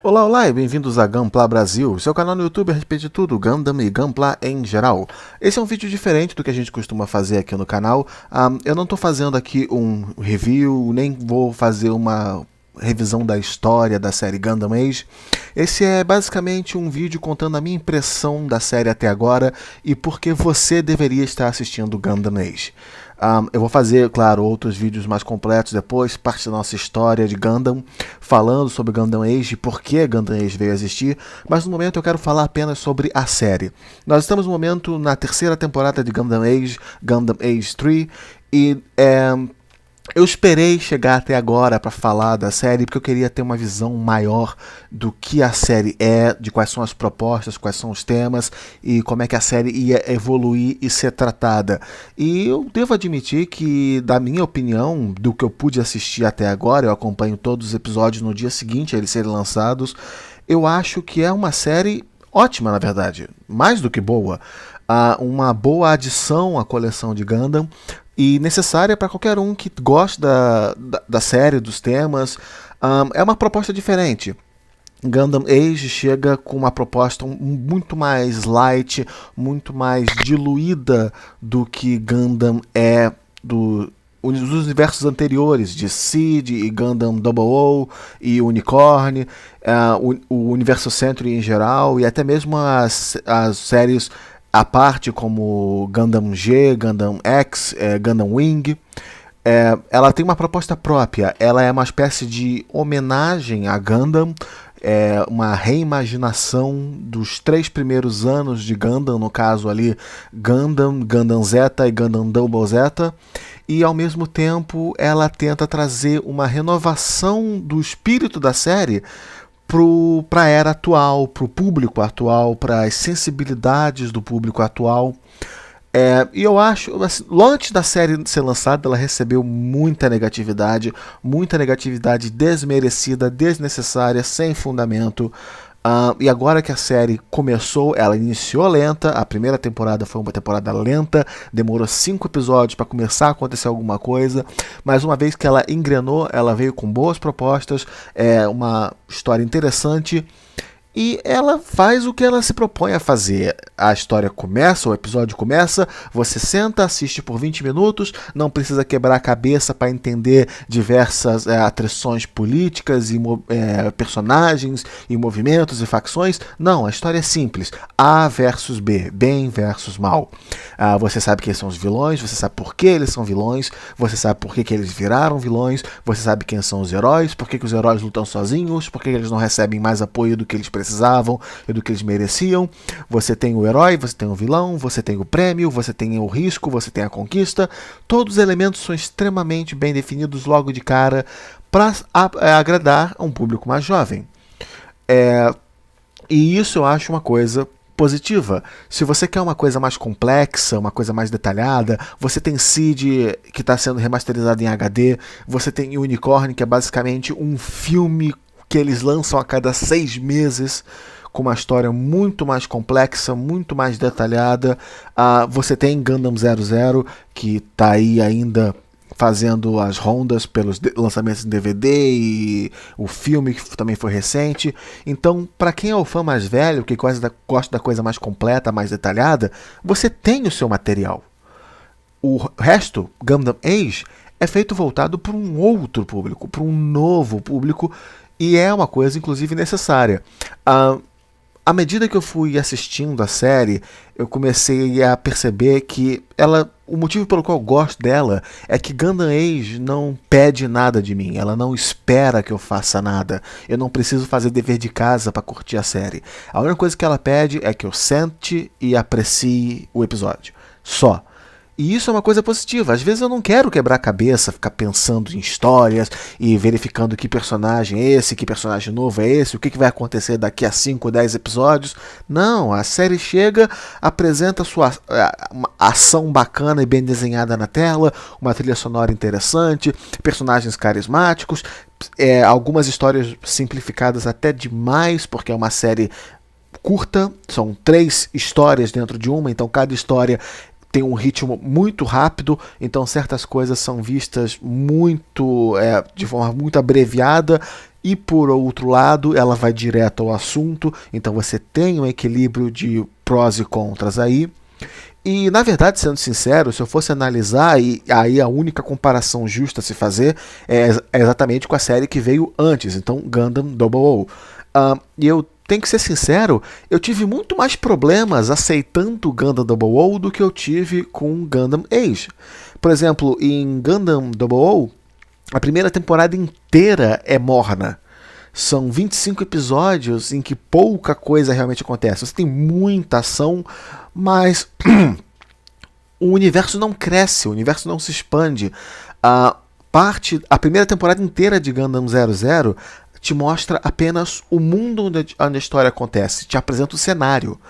Olá, olá e bem-vindos a Gunpla Brasil, seu canal no YouTube a respeito de tudo, Gundam e Gunpla em geral. Esse é um vídeo diferente do que a gente costuma fazer aqui no canal. Eu não estou fazendo aqui um review, nem vou fazer uma revisão da história da série Gundam Age. Esse é basicamente um vídeo contando a minha impressão da série até agora e por que você deveria estar assistindo Gundam Age. Eu vou fazer, claro, outros vídeos mais completos depois, parte da nossa história de Gundam, falando sobre Gundam Age e por que Gundam Age veio a existir, mas no momento eu quero falar apenas sobre a série. Nós estamos no momento na terceira temporada de Gundam Age 3, e eu esperei chegar até agora para falar da série porque eu queria ter uma visão maior do que a série é, de quais são as propostas, quais são os temas e como é que a série ia evoluir e ser tratada. E eu devo admitir que, da minha opinião, do que eu pude assistir até agora, eu acompanho todos os episódios no dia seguinte a eles serem lançados, eu acho que é uma série ótima, na verdade, mais do que boa. Uma boa adição à coleção de Gundam e necessária para qualquer um que gosta da série, dos temas. É uma proposta diferente. Gundam Age chega com uma proposta muito mais light, muito mais diluída do que Gundam é dos universos anteriores, de Seed e Gundam Double O e Unicorn, o universo Century em geral, e até mesmo as séries à parte, como Gundam G, Gundam X, Gundam Wing. Ela tem uma proposta própria, ela é uma espécie de homenagem a Gundam, uma reimaginação dos 3 primeiros anos de Gundam, no caso ali Gundam, Gundam Zeta e Gundam Double Zeta, e ao mesmo tempo ela tenta trazer uma renovação do espírito da série para a era atual, para o público atual, para as sensibilidades do público atual. E eu acho, assim, antes da série ser lançada, ela recebeu muita negatividade desmerecida, desnecessária, sem fundamento. E agora que a série começou, ela iniciou lenta, a primeira temporada foi uma temporada lenta, demorou 5 episódios para começar a acontecer alguma coisa, mas uma vez que ela engrenou, ela veio com boas propostas, uma história interessante, e ela faz o que ela se propõe a fazer. A história começa, o episódio começa, você senta, assiste por 20 minutos, não precisa quebrar a cabeça para entender diversas atrições políticas e personagens e movimentos e facções. Não, a história é simples. A versus B, bem versus mal. Você sabe quem são os vilões, você sabe por que eles são vilões, você sabe por que eles viraram vilões, você sabe quem são os heróis, por que os heróis lutam sozinhos, por que eles não recebem mais apoio do que eles precisavam e do que eles mereciam. Você tem o herói, você tem o vilão, você tem o prêmio, você tem o risco, você tem a conquista. Todos os elementos são extremamente bem definidos logo de cara para agradar a um público mais jovem. E isso eu acho uma coisa positiva. Se você quer uma coisa mais complexa, uma coisa mais detalhada, você tem Seed, que está sendo remasterizado em HD, você tem Unicorn, que é basicamente um filme que eles lançam a cada 6 meses, com uma história muito mais complexa, muito mais detalhada. Você tem Gundam 00, que está aí ainda fazendo as rondas pelos lançamentos em DVD, e o filme que também foi recente. Então, para quem é o fã mais velho, que gosta da coisa mais completa, mais detalhada, você tem o seu material. O resto, Gundam Age, é feito voltado para um outro público, para um novo público, e é uma coisa, inclusive, necessária. À medida que eu fui assistindo a série, eu comecei a perceber que o motivo pelo qual eu gosto dela é que Gundam Age não pede nada de mim, ela não espera que eu faça nada. Eu não preciso fazer dever de casa para curtir a série. A única coisa que ela pede é que eu sente e aprecie o episódio. Só. E isso é uma coisa positiva. Às vezes eu não quero quebrar a cabeça, ficar pensando em histórias e verificando que personagem é esse, que personagem novo é esse, o que vai acontecer daqui a 5 ou 10 episódios. Não, a série chega, apresenta sua ação bacana e bem desenhada na tela, uma trilha sonora interessante, personagens carismáticos, algumas histórias simplificadas até demais, porque é uma série curta, são 3 histórias dentro de uma, então cada história tem um ritmo muito rápido, então certas coisas são vistas muito de forma muito abreviada, e por outro lado ela vai direto ao assunto, então você tem um equilíbrio de prós e contras aí. E, na verdade, sendo sincero, se eu fosse analisar, e aí a única comparação justa a se fazer é exatamente com a série que veio antes, então Gundam 00. E eu tenho que ser sincero, eu tive muito mais problemas aceitando Gundam 00 do que eu tive com Gundam Age. Por exemplo, em Gundam 00, a primeira temporada inteira é morna. São 25 episódios em que pouca coisa realmente acontece. Você tem muita ação, mas o universo não cresce, o universo não se expande. A primeira temporada inteira de Gundam 00 te mostra apenas o mundo onde a história acontece, te apresenta o cenário.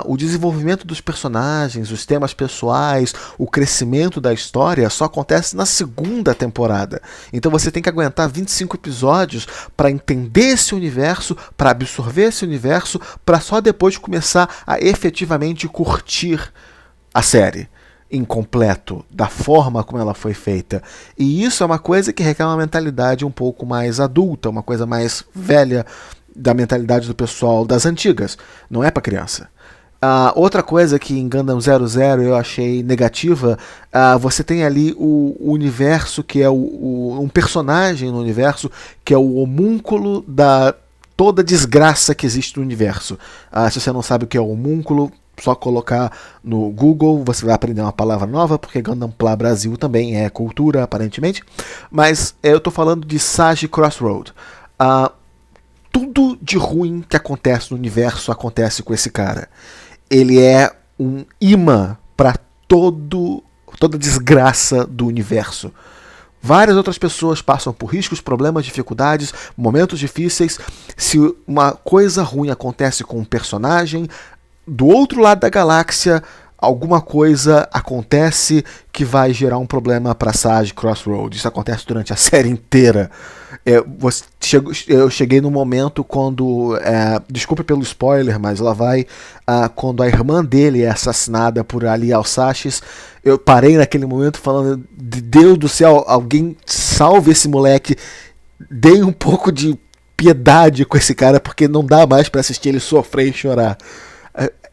O desenvolvimento dos personagens, os temas pessoais, o crescimento da história só acontece na segunda temporada. Então você tem que aguentar 25 episódios para entender esse universo, para absorver esse universo, para só depois começar a efetivamente curtir a série incompleto, da forma como ela foi feita. E isso é uma coisa que requer uma mentalidade um pouco mais adulta, uma coisa mais velha da mentalidade do pessoal das antigas. Não é para criança. Outra coisa que em Gundam 00 eu achei negativa, você tem ali o universo que é um personagem no universo que é o homúnculo da toda desgraça que existe no universo. Se você não sabe o que é o homúnculo, só colocar no Google, você vai aprender uma palavra nova, porque Gundam Plá Brasil também é cultura, aparentemente. Mas eu estou falando de Sage Crossroad. Tudo de ruim que acontece no universo acontece com esse cara. Ele é um imã para toda desgraça do universo. Várias outras pessoas passam por riscos, problemas, dificuldades, momentos difíceis. Se uma coisa ruim acontece com um personagem, do outro lado da galáxia, alguma coisa acontece que vai gerar um problema para Sage Crossroad. Isso acontece durante a série inteira. Eu cheguei no momento quando, desculpe pelo spoiler, mas lá vai, quando a irmã dele é assassinada por Ali Al-Sachs. Eu parei naquele momento falando, Deus do céu, alguém salve esse moleque, dê um pouco de piedade com esse cara, porque não dá mais para assistir ele sofrer e chorar.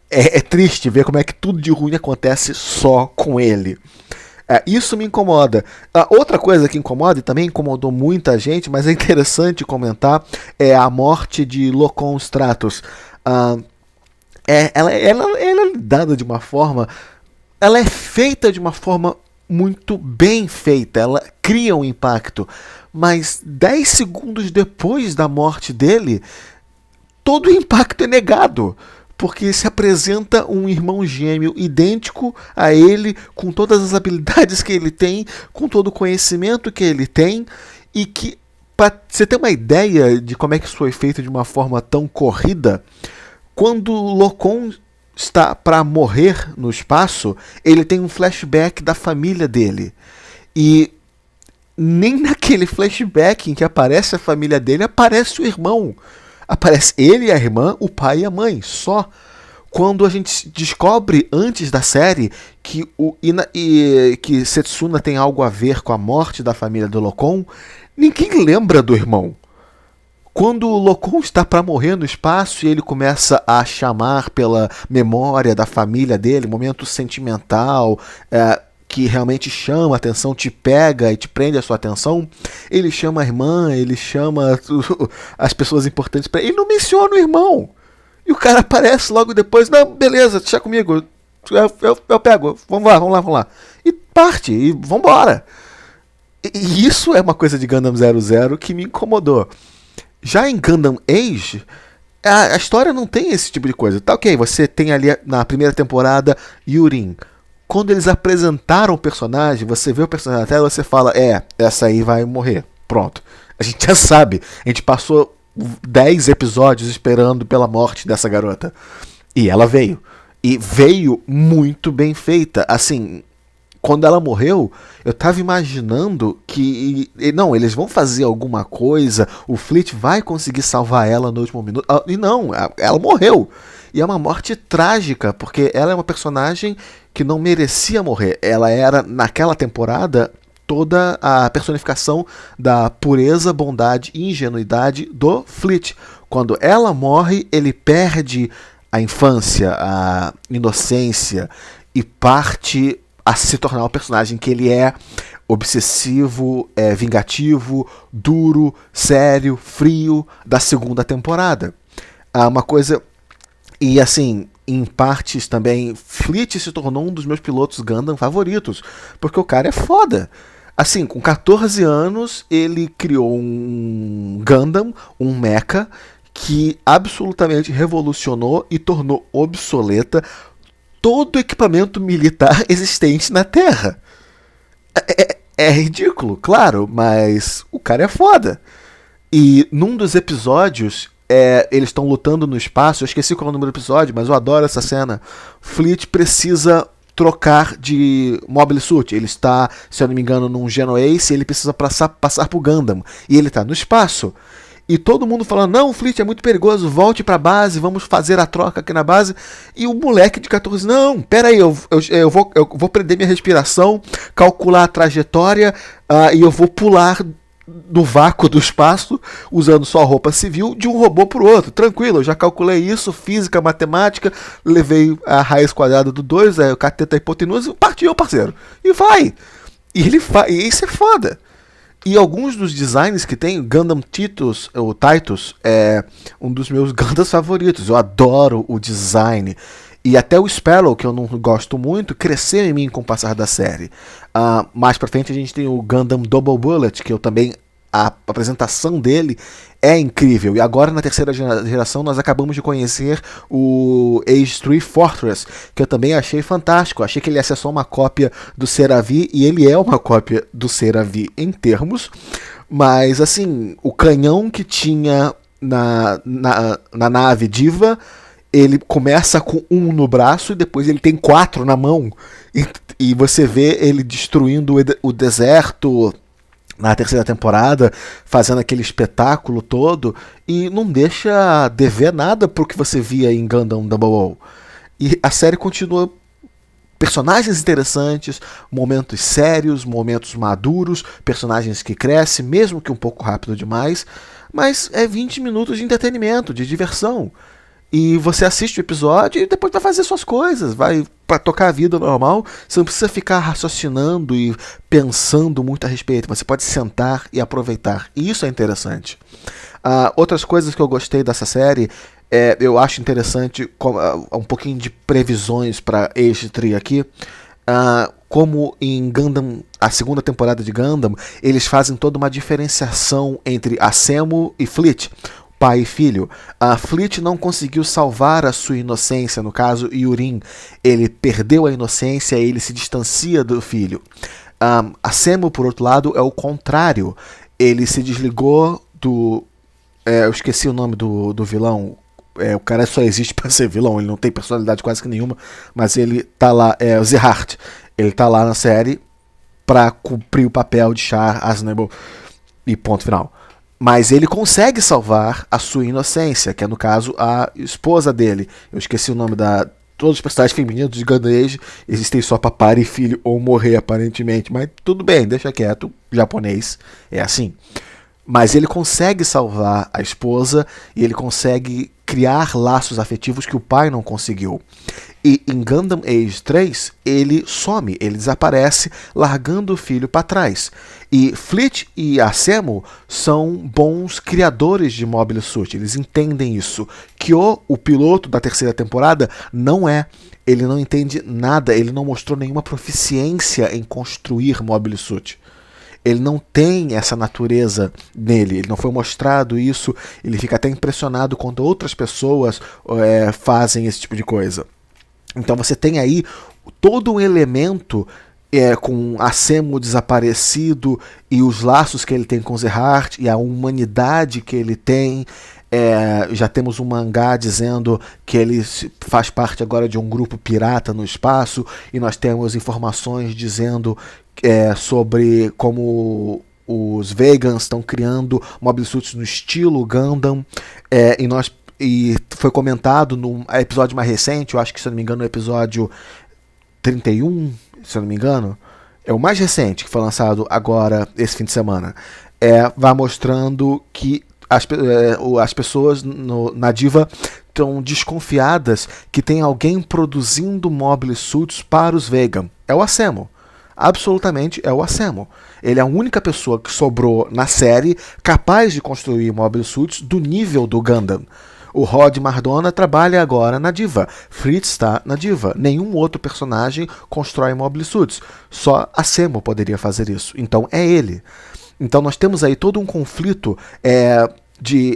É triste ver como é que tudo de ruim acontece só com ele. Isso me incomoda. Outra coisa que incomoda, e também incomodou muita gente, mas é interessante comentar, é a morte de Locom Stratos. Ela é dada de uma forma... Ela é feita de uma forma muito bem feita. Ela cria um impacto. Mas 10 segundos depois da morte dele, todo o impacto é negado. Porque se apresenta um irmão gêmeo idêntico a ele, com todas as habilidades que ele tem, com todo o conhecimento que ele tem, e que, para você ter uma ideia de como é que isso foi feito de uma forma tão corrida, quando Locom está para morrer no espaço, ele tem um flashback da família dele. E nem naquele flashback em que aparece a família dele, aparece o irmão. Aparece ele, a irmã, o pai e a mãe, só. Quando a gente descobre antes da série que que Setsuna tem algo a ver com a morte da família do Locom, ninguém lembra do irmão. Quando o Locom está para morrer no espaço e ele começa a chamar pela memória da família dele, momento sentimental, que realmente chama a atenção, te pega e te prende a sua atenção, ele chama a irmã, ele chama as pessoas importantes para ele. Ele não menciona o irmão. E o cara aparece logo depois, não, beleza, deixa comigo, eu pego, vamos lá. E parte, e vambora. E isso é uma coisa de Gundam 00 que me incomodou. Já em Gundam Age, a história não tem esse tipo de coisa. Tá ok, você tem ali na primeira temporada Yurin. Quando eles apresentaram o personagem, você vê o personagem na tela e você fala, essa aí vai morrer. Pronto. A gente já sabe. A gente passou 10 episódios esperando pela morte dessa garota. E ela veio. E veio muito bem feita. Assim, quando ela morreu, eu tava imaginando que, não, eles vão fazer alguma coisa, o Fleet vai conseguir salvar ela no último minuto. E não, ela morreu. E é uma morte trágica, porque ela é uma personagem que não merecia morrer. Ela era, naquela temporada, toda a personificação da pureza, bondade e ingenuidade do Fleet. Quando ela morre, ele perde a infância, a inocência e parte a se tornar o personagem que ele é: obsessivo, vingativo, duro, sério, frio, da segunda temporada. Uma coisa... E assim, em partes também, Fleet se tornou um dos meus pilotos Gundam favoritos, porque o cara é foda. Assim, com 14 anos, ele criou um Gundam, um mecha, que absolutamente revolucionou e tornou obsoleta todo o equipamento militar existente na Terra. É ridículo, claro, mas o cara é foda. E num dos episódios, eles estão lutando no espaço, eu esqueci qual é o número do episódio, mas eu adoro essa cena. Fleet precisa trocar de Mobile Suit. Ele está, se eu não me engano, num Genoace, e ele precisa passar pro Gundam. E ele está no espaço. E todo mundo falando: não, Fleet, é muito perigoso, volte pra base, vamos fazer a troca aqui na base. E o moleque de 14, não, pera aí, eu vou prender minha respiração, calcular a trajetória, e eu vou pular no vácuo do espaço, usando só roupa civil, de um robô pro outro. Tranquilo, eu já calculei isso, física, matemática, levei a raiz quadrada do 2, o cateto, a hipotenusa, partiu, parceiro. E vai. E ele faz, e isso é foda. E alguns dos designs que tem, Gundam Titus, o Titus, é um dos meus Gundams favoritos. Eu adoro o design. E até o Sparrow, que eu não gosto muito, cresceu em mim com o passar da série. Mais pra frente a gente tem o Gundam Double Bullet, que eu também... A apresentação dele é incrível. E agora, na terceira geração, nós acabamos de conhecer o Age 3 Fortress, que eu também achei fantástico. Achei que ele ia ser só uma cópia do Seravi, e ele é uma cópia do Seravi em termos. Mas, assim, o canhão que tinha na nave Diva, ele começa com um no braço e depois ele tem 4 na mão. E você vê ele destruindo o deserto na terceira temporada, fazendo aquele espetáculo todo, e não deixa dever nada pro que você via em Gundam Double O. E a série continua, personagens interessantes, momentos sérios, momentos maduros, personagens que crescem, mesmo que um pouco rápido demais, mas é 20 minutos de entretenimento, de diversão. E você assiste o episódio e depois vai fazer suas coisas, vai para tocar a vida normal. Você não precisa ficar raciocinando e pensando muito a respeito. Você pode sentar e aproveitar. E isso é interessante. Outras coisas que eu gostei dessa série, eu acho interessante um pouquinho de previsões para Age 3 aqui. Como em Gundam, a segunda temporada de Gundam, eles fazem toda uma diferenciação entre Asemu e Fleet, pai e filho. A Fleet não conseguiu salvar a sua inocência, no caso Yurin. Ele perdeu a inocência e ele se distancia do filho. Asemu, por outro lado, é o contrário. Ele se desligou do... eu esqueci o nome do vilão. O cara só existe para ser vilão, ele não tem personalidade quase que nenhuma, mas ele tá lá, o Zerhart. Ele tá lá na série para cumprir o papel de Char Aznable e ponto final. Mas ele consegue salvar a sua inocência, que é, no caso, a esposa dele. Eu esqueci o nome da... Todos os personagens femininos de Gundam Age existem só pra pai e filho ou morrer, aparentemente. Mas tudo bem, deixa quieto. Japonês é assim. Mas ele consegue salvar a esposa e ele consegue criar laços afetivos que o pai não conseguiu. E em Gundam Age 3, ele some, ele desaparece, largando o filho para trás. E Fleet e Asemu são bons criadores de Mobile Suit, eles entendem isso. Kyo, o piloto da terceira temporada, não é. Ele não entende nada, ele não mostrou nenhuma proficiência em construir Mobile Suit. Ele não tem essa natureza nele, ele não foi mostrado isso, ele fica até impressionado quando outras pessoas fazem esse tipo de coisa. Então você tem aí todo um elemento com Asemu desaparecido e os laços que ele tem com Zerhart e a humanidade que ele tem. Já temos um mangá dizendo que ele faz parte agora de um grupo pirata no espaço, e nós temos informações dizendo sobre como os Vegans estão criando Mobile Suits no estilo Gundam, e foi comentado num episódio mais recente, eu acho que, se eu não me engano, no episódio 31, se eu não me engano, é o mais recente, que foi lançado agora, esse fim de semana, vai mostrando que as pessoas na Diva estão desconfiadas que tem alguém produzindo Mobile Suits para os Vegan. É o Asemo. Absolutamente é o Asemo. Ele é a única pessoa que sobrou na série capaz de construir Mobile Suits do nível do Gundam. O Rod Mardona trabalha agora na Diva. Fritz está na Diva. Nenhum outro personagem constrói Mobile Suits. Só Asemo poderia fazer isso. Então é ele. Então nós temos aí todo um conflito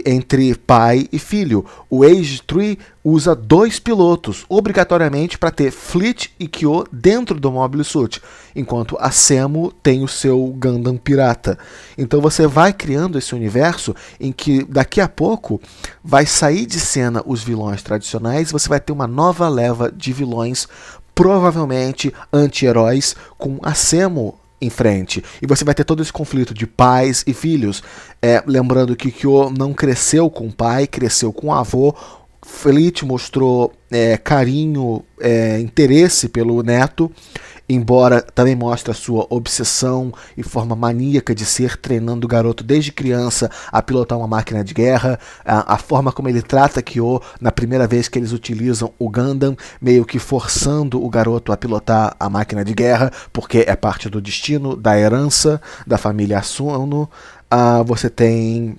entre pai e filho. O Age 3 usa 2 pilotos, obrigatoriamente, para ter Fleet e Kyo dentro do Mobile Suit, enquanto a Asemo tem o seu Gundam pirata. Então você vai criando esse universo em que daqui a pouco vai sair de cena os vilões tradicionais e você vai ter uma nova leva de vilões, provavelmente anti-heróis, com a Asemo em frente. E você vai ter todo esse conflito de pais e filhos. Lembrando que Kyo não cresceu com o pai, cresceu com o avô. Fleet mostrou carinho, interesse pelo neto, embora também mostre a sua obsessão e forma maníaca de ser, treinando o garoto desde criança a pilotar uma máquina de guerra. A forma como ele trata Kyo na primeira vez que eles utilizam o Gundam, meio que forçando o garoto a pilotar a máquina de guerra, porque é parte do destino, da herança da família Asano. Você tem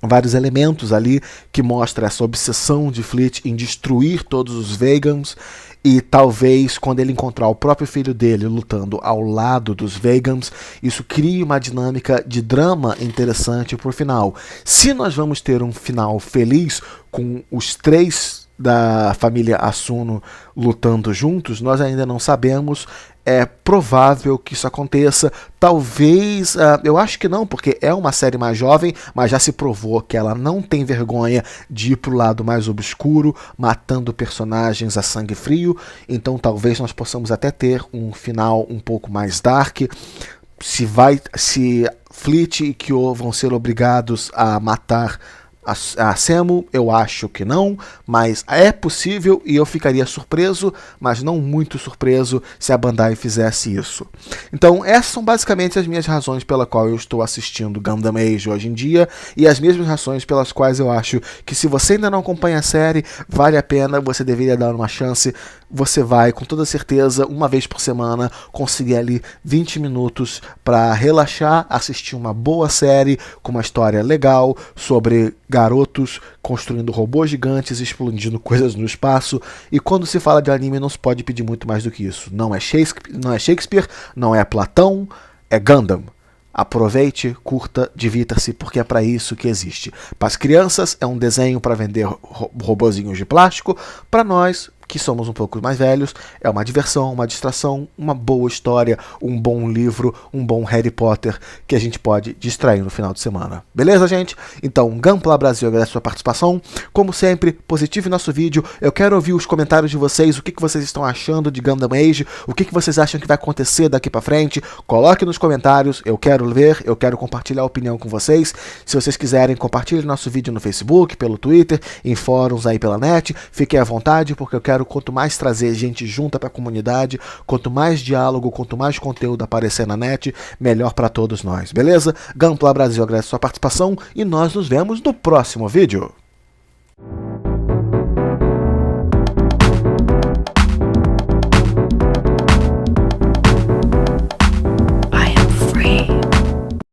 vários elementos ali que mostram essa obsessão de Fleet em destruir todos os Vegans, e talvez quando ele encontrar o próprio filho dele lutando ao lado dos Vegans, isso cria uma dinâmica de drama interessante pro final. Se nós vamos ter um final feliz com os 3 da família Asano lutando juntos, nós ainda não sabemos. É provável que isso aconteça, talvez, eu acho que não, porque é uma série mais jovem, mas já se provou que ela não tem vergonha de ir pro lado mais obscuro, matando personagens a sangue frio. Então talvez nós possamos até ter um final um pouco mais dark. Se Fleet e Kyo vão ser obrigados a matar a Asemo, eu acho que não, mas é possível, e eu ficaria surpreso, mas não muito surpreso, se a Bandai fizesse isso. Então essas são basicamente as minhas razões pela qual eu estou assistindo Gundam Age hoje em dia, e as mesmas razões pelas quais eu acho que, se você ainda não acompanha a série, vale a pena, você deveria dar uma chance. Você vai, com toda certeza, uma vez por semana, conseguir ali 20 minutos para relaxar, assistir uma boa série com uma história legal sobre garotos construindo robôs gigantes, explodindo coisas no espaço. E quando se fala de anime, não se pode pedir muito mais do que isso. Não é Shakespeare, não é Platão, é Gundam. Aproveite, curta, divirta-se, porque é para isso que existe. Para as crianças é um desenho para vender robozinhos de plástico. Para nós, que somos um pouco mais velhos, é uma diversão, uma distração, uma boa história, um bom livro, um bom Harry Potter que a gente pode distrair no final de semana. Beleza, gente? Então, Gunpla Brasil agradece a sua participação. Como sempre, positivo em nosso vídeo. Eu quero ouvir os comentários de vocês, o que vocês estão achando de Gundam Age, o que vocês acham que vai acontecer daqui pra frente. Coloque nos comentários, eu quero ver, eu quero compartilhar a opinião com vocês. Se vocês quiserem, compartilhe nosso vídeo no Facebook, pelo Twitter, em fóruns aí pela net. Fiquem à vontade, porque eu quero, quanto mais trazer gente junta para a comunidade, quanto mais diálogo, quanto mais conteúdo aparecer na net, melhor para todos nós, beleza? Gunpla Brasil agradece a sua participação e nós nos vemos no próximo vídeo.